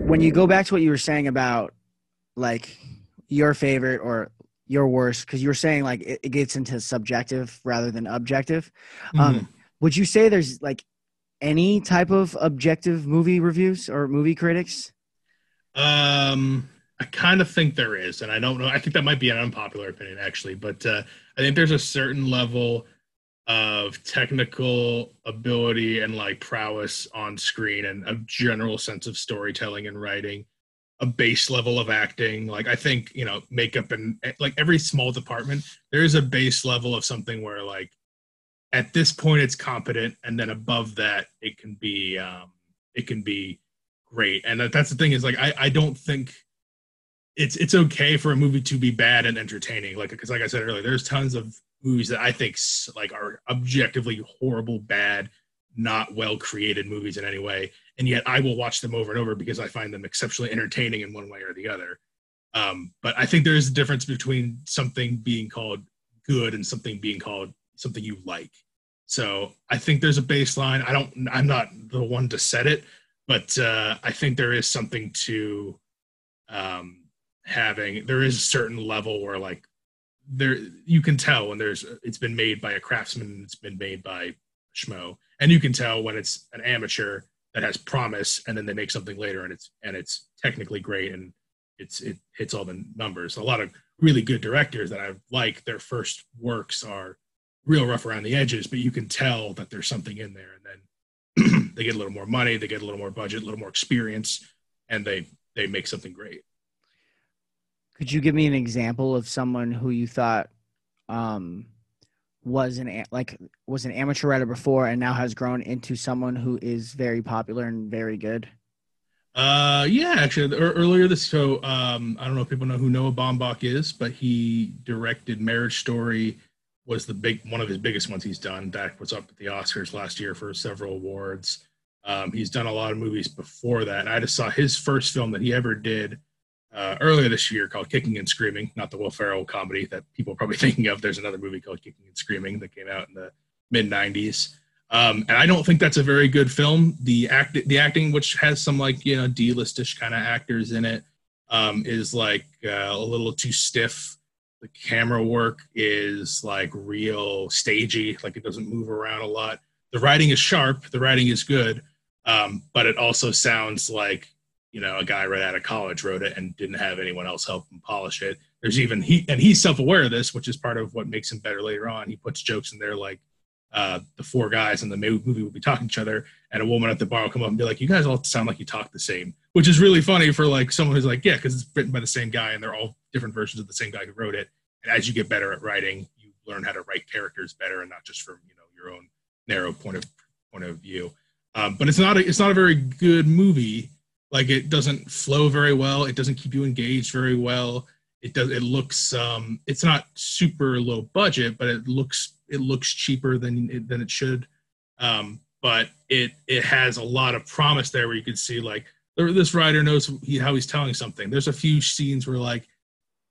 when you go back to what you were saying about like your favorite or your worst, because you were saying like it gets into subjective rather than objective. Mhm. Would you say there's like any type of objective movie reviews or movie critics? I kind of think there is, and I don't know. I think that might be an unpopular opinion, actually, but I think there's a certain level of technical ability and like prowess on screen and a general sense of storytelling and writing, a base level of acting. Like I think, makeup and like every small department, there is a base level of something where like at this point it's competent, and then above that it can be great. And that's the thing is like I don't think it's okay for a movie to be bad and entertaining. Like because like I said earlier, there's tons of movies that I think like are objectively horrible, bad, not well created movies in any way, and yet I will watch them over and over because I find them exceptionally entertaining in one way or the other. But I think there is a difference between something being called good and something being called something you like. So I think there's a baseline. I'm not the one to set it, but I think there is something to there is a certain level where like there you can tell when it's been made by a craftsman and it's been made by schmo, and you can tell when it's an amateur that has promise and then they make something later and it's technically great and it hits all the numbers. A lot of really good directors that I like, their first works are real rough around the edges, but you can tell that there's something in there, and then they get a little more money, they get a little more budget, a little more experience, and they make something great. Could you give me an example of someone who you thought was an amateur writer before and now has grown into someone who is very popular and very good? Yeah, actually, earlier this show, I don't know if people know who Noah Baumbach is, but he directed Marriage Story, was one of his biggest ones he's done. That was up at the Oscars last year for several awards. He's done a lot of movies before that, and I just saw his first film that he ever did earlier this year called Kicking and Screaming, not the Will Ferrell comedy that people are probably thinking of. There's another movie called Kicking and Screaming that came out in the mid-90s. And I don't think that's a very good film. The acting, which has some like, D-listish kind of actors in it, is like a little too stiff. The camera work is like real stagey, like it doesn't move around a lot. The writing is sharp, the writing is good, but it also sounds like, a guy right out of college wrote it and didn't have anyone else help him polish it. There's even he's self-aware of this, which is part of what makes him better later on. He puts jokes in there like the four guys in the movie will be talking to each other, and a woman at the bar will come up and be like, "You guys all sound like you talk the same," which is really funny for like someone who's like, yeah, because it's written by the same guy and they're all different versions of the same guy who wrote it. And as you get better at writing, you learn how to write characters better and not just from your own narrow point of view. But it's not a very good movie. Like it doesn't flow very well. It doesn't keep you engaged very well. It looks it's not super low budget, but it looks cheaper than it should. But it has a lot of promise there where you can see like this writer knows how he's telling something. There's a few scenes where like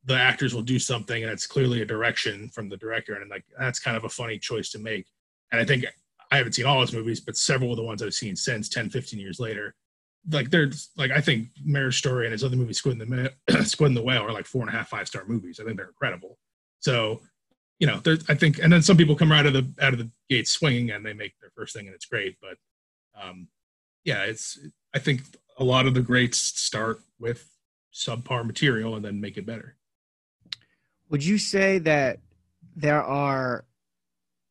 the actors will do something and it's clearly a direction from the director, and like that's kind of a funny choice to make. And I think I haven't seen all his movies, but several of the ones I've seen since 10, 15 years later, like there's like I think Marriage Story and his other movies, Squid and the Whale, are like 4.5 5-star movies. I think they're incredible. So I think, and then some people come right out of the gate swinging and they make their first thing and it's great. But I think a lot of the greats start with subpar material and then make it better. Would you say that there are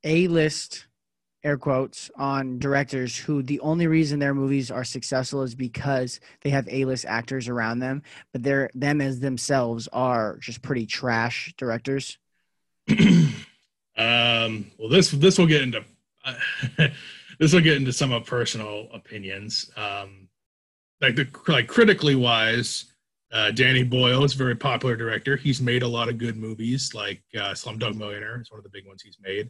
A-list, air quotes, on directors who the only reason their movies are successful is because they have A-list actors around them, but them as themselves are just pretty trash directors? Well, this will get into this will get into some of personal opinions. Like critically wise, Danny Boyle is a very popular director. He's made a lot of good movies, like Slumdog Millionaire is one of the big ones he's made.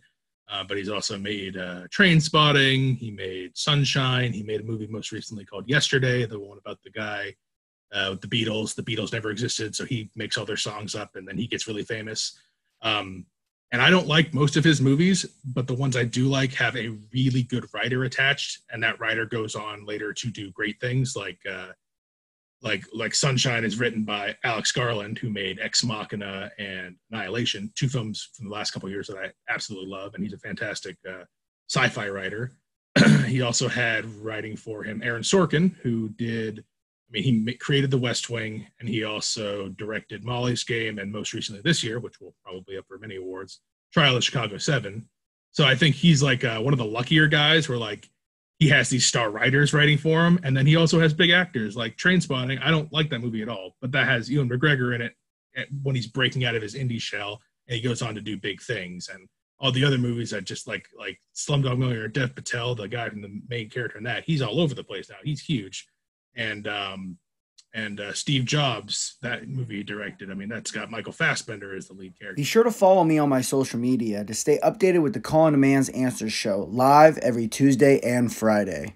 But he's also made Train Spotting. He made Sunshine. He made a movie most recently called Yesterday, the one about the guy with the Beatles. The Beatles never existed, so he makes all their songs up, and then he gets really famous. And I don't like most of his movies, but the ones I do like have a really good writer attached, and that writer goes on later to do great things, like like Sunshine is written by Alex Garland, who made Ex Machina and Annihilation, two films from the last couple of years that I absolutely love, and he's a fantastic sci-fi writer. He also had writing for him Aaron Sorkin, who did, I mean, he created The West Wing, and he also directed Molly's Game, and most recently this year, which will probably up for many awards, Trial of Chicago 7. So I think he's like one of the luckier guys where like he has these star writers writing for him, and then he also has big actors like Trainspotting. I don't like that movie at all, but that has Ewan McGregor in it when he's breaking out of his indie shell, and he goes on to do big things. And all the other movies that just like Slumdog Millionaire, Dev Patel, the guy from the main character in that, he's all over the place now. He's huge. And Steve Jobs, that movie he directed, I mean, that's got Michael Fassbender as the lead character. Be sure to follow me on my social media to stay updated with the Collin Demands Answers show, live every Tuesday and Friday.